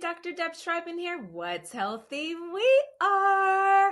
Dr. Deb Schreiben here. What's healthy? We are.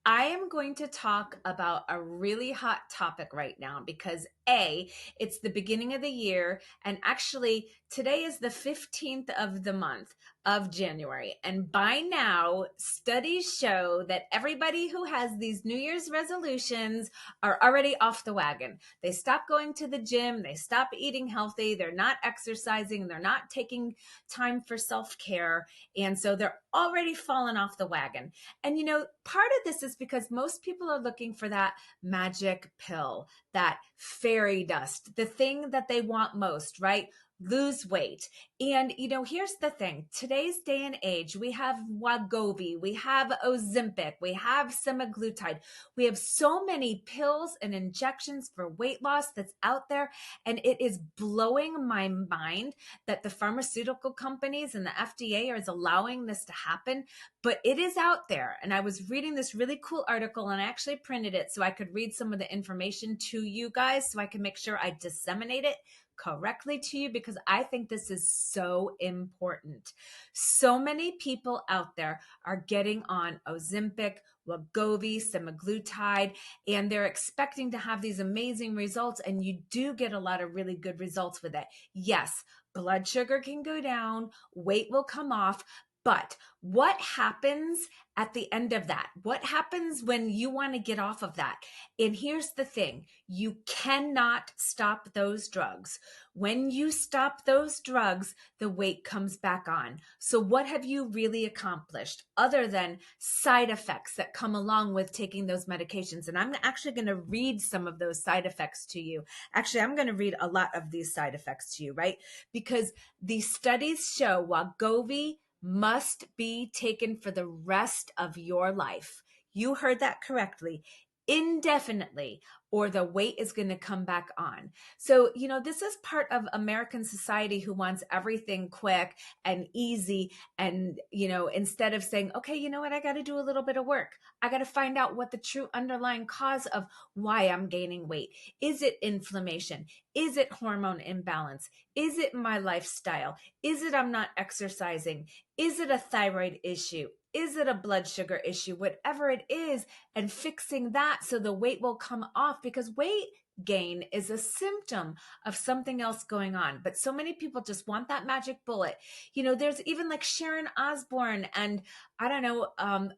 I am going to talk about a really hot topic right now because it's the beginning of the year, and actually today is the 15th of the month of January. And by now, studies show that everybody who has these New Year's resolutions are already off the wagon. They stop going to the gym, they stop eating healthy, they're not exercising, they're not taking time for self-care, and so they're already fallen off the wagon. And part of this is because most people are looking for that magic pill, that fairy dust, the thing that they want most, right? Lose weight. And here's the thing. Today's day and age, we have Wegovy, we have Ozempic, we have semaglutide. We have so many pills and injections for weight loss that's out there, and it is blowing my mind that the pharmaceutical companies and the FDA is allowing this to happen, but it is out there. And I was reading this really cool article, and I actually printed it so I could read some of the information to you guys so I can make sure I disseminate it correctly to you, because I think this is so important. So many people out there are getting on Ozempic, Wegovy, semaglutide, and they're expecting to have these amazing results, and you do get a lot of really good results with it. Yes, blood sugar can go down, weight will come off, but what happens at the end of that? What happens when you want to get off of that? And here's the thing, you cannot stop those drugs. When you stop those drugs, the weight comes back on. So what have you really accomplished other than side effects that come along with taking those medications? And I'm actually going to read some of those side effects to you. Actually, I'm going to read a lot of these side effects to you, right? Because the studies show Wegovy must be taken for the rest of your life. You heard that correctly. Indefinitely, or the weight is going to come back on. So, this is part of American society who wants everything quick and easy. And, instead of saying, okay, you know what, I got to do a little bit of work. I got to find out what the true underlying cause of why I'm gaining weight. Is it inflammation? Is it hormone imbalance? Is it my lifestyle? Is it I'm not exercising? Is it a thyroid issue? Is it a blood sugar issue? Whatever it is, and fixing that so the weight will come off, because weight gain is a symptom of something else going on. But so many people just want that magic bullet. There's even like Sharon Osbourne and I don't know,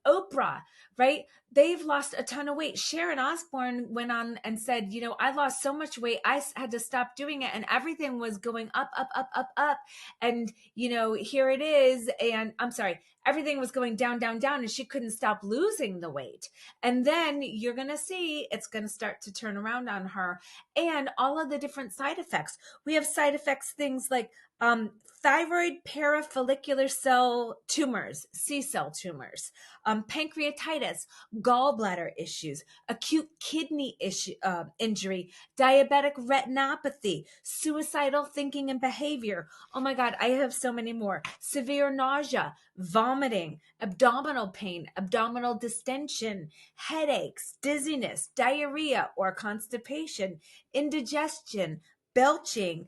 Oprah, right? They've lost a ton of weight. Sharon Osbourne went on and said, I lost so much weight, I had to stop doing it, and everything was going up, up, up, up, up. And, here it is. And I'm sorry, everything was going down, down, down, and she couldn't stop losing the weight. And then you're going to see it's going to start to turn around on her, and all of the different side effects. We have side effects, things like thyroid parafollicular cell tumors, C-cell tumors, pancreatitis, gallbladder issues, acute kidney injury, diabetic retinopathy, suicidal thinking and behavior. Oh my God, I have so many more. Severe nausea, vomiting, abdominal pain, abdominal distension, headaches, dizziness, diarrhea or constipation, indigestion, belching,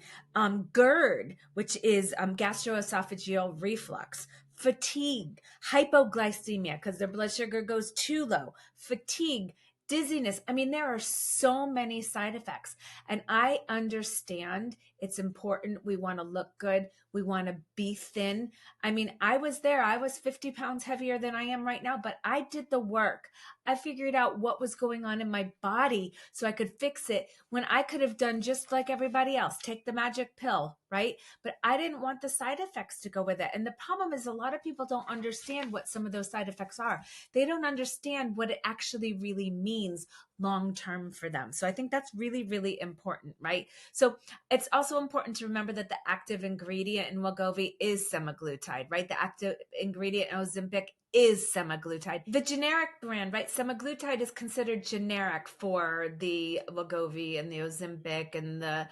GERD, which is gastroesophageal reflux, fatigue, hypoglycemia because their blood sugar goes too low, fatigue, dizziness. I mean, there are so many side effects, and I understand it's important. We want to look good. We want to be thin. I mean, I was there. I was 50 pounds heavier than I am right now, but I did the work. I figured out what was going on in my body so I could fix it, when I could have done just like everybody else, take the magic pill, right? But I didn't want the side effects to go with it. And the problem is a lot of people don't understand what some of those side effects are. They don't understand what it actually really means long-term for them. So I think that's really, really important, right? So it's also important to remember that the active ingredient in Wegovy is semaglutide, right? The active ingredient in Ozempic is semaglutide. The generic brand, right? Semaglutide is considered generic for the Wegovy and the Ozempic and the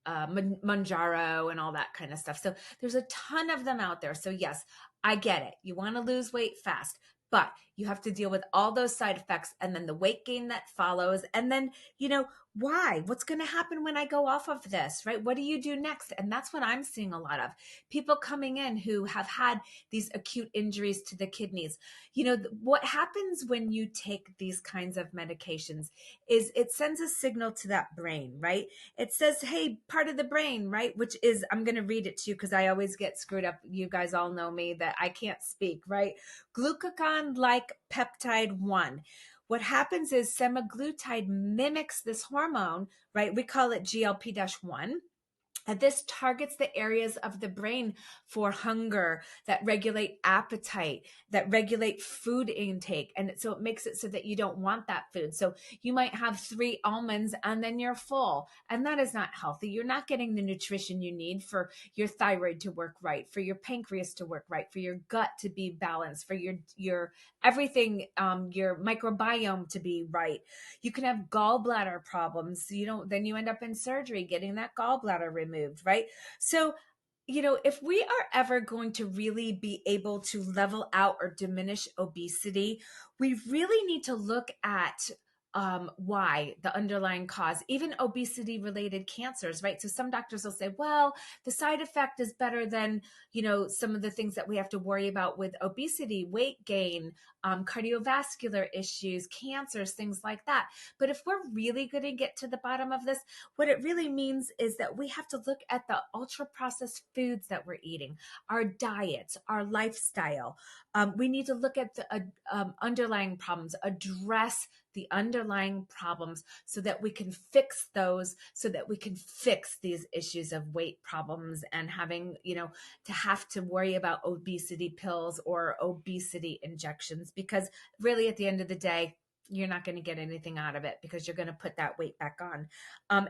Mounjaro and all that kind of stuff. So there's a ton of them out there. So yes, I get it. You want to lose weight fast, but you have to deal with all those side effects and then the weight gain that follows. And then, Why? What's going to happen when I go off of this, right? What do you do next? And that's what I'm seeing a lot of people coming in who have had these acute injuries to the kidneys. You know, what happens when you take these kinds of medications is it sends a signal to that brain, right? It says, hey, part of the brain, right? Which is, I'm going to read it to you because I always get screwed up. You guys all know me that I can't speak, right? Glucagon like peptide 1. What happens is semaglutide mimics this hormone, right? We call it GLP-1. And this targets the areas of the brain for hunger, that regulate appetite, that regulate food intake. And so it makes it so that you don't want that food. So you might have 3 almonds and then you're full. And that is not healthy. You're not getting the nutrition you need for your thyroid to work right, for your pancreas to work right, for your gut to be balanced, for your everything, your microbiome to be right. You can have gallbladder problems. Then you end up in surgery getting that gallbladder removed, right? So, if we are ever going to really be able to level out or diminish obesity, we really need to look at why, the underlying cause, even obesity related cancers, right? So some doctors will say, well, the side effect is better than, some of the things that we have to worry about with obesity, weight gain, cardiovascular issues, cancers, things like that. But if we're really going to get to the bottom of this, what it really means is that we have to look at the ultra processed foods that we're eating, our diets, our lifestyle. We need to look at the underlying problems, address the underlying problems so that we can fix those, so that we can fix these issues of weight problems and having, to have to worry about obesity pills or obesity injections, because really at the end of the day, you're not going to get anything out of it because you're going to put that weight back on.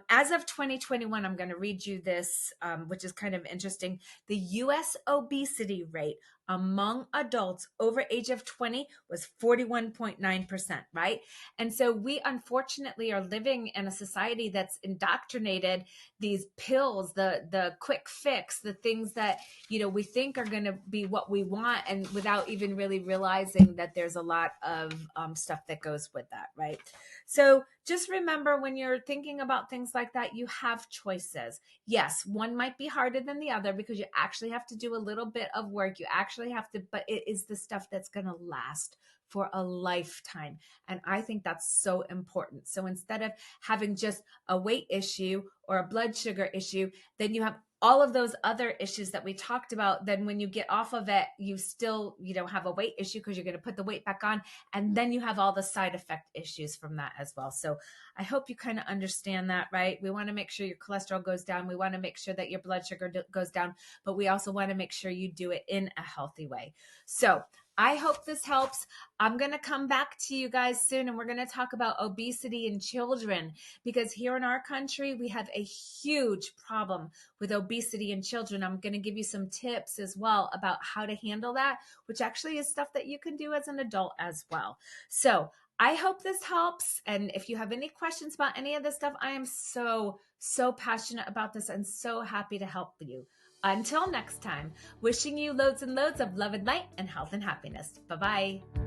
As of 2021, I'm going to read you this, which is kind of interesting. The US obesity rate among adults over age of 20 was 41.9%, right? And so we unfortunately are living in a society that's indoctrinated these pills, the quick fix, the things that, we think are going to be what we want, and without even really realizing that there's a lot of stuff that goes with that, right? So just remember, when you're thinking about things like that, you have choices. Yes, one might be harder than the other because you actually have to do a little bit of work. You actually have to, but it is the stuff that's going to last for a lifetime. And I think that's so important. So instead of having just a weight issue or a blood sugar issue, then you have all of those other issues that we talked about. Then when you get off of it, you still, have a weight issue because you're going to put the weight back on. And then you have all the side effect issues from that as well. So I hope you kind of understand that, right? We want to make sure your cholesterol goes down. We want to make sure that your blood sugar goes down, but we also want to make sure you do it in a healthy way. So I hope this helps. I'm going to come back to you guys soon, and we're going to talk about obesity in children, because here in our country, we have a huge problem with obesity in children. I'm going to give you some tips as well about how to handle that, which actually is stuff that you can do as an adult as well. So I hope this helps. And if you have any questions about any of this stuff, I am so, so passionate about this and so happy to help you. Until next time, wishing you loads and loads of love and light and health and happiness. Bye-bye.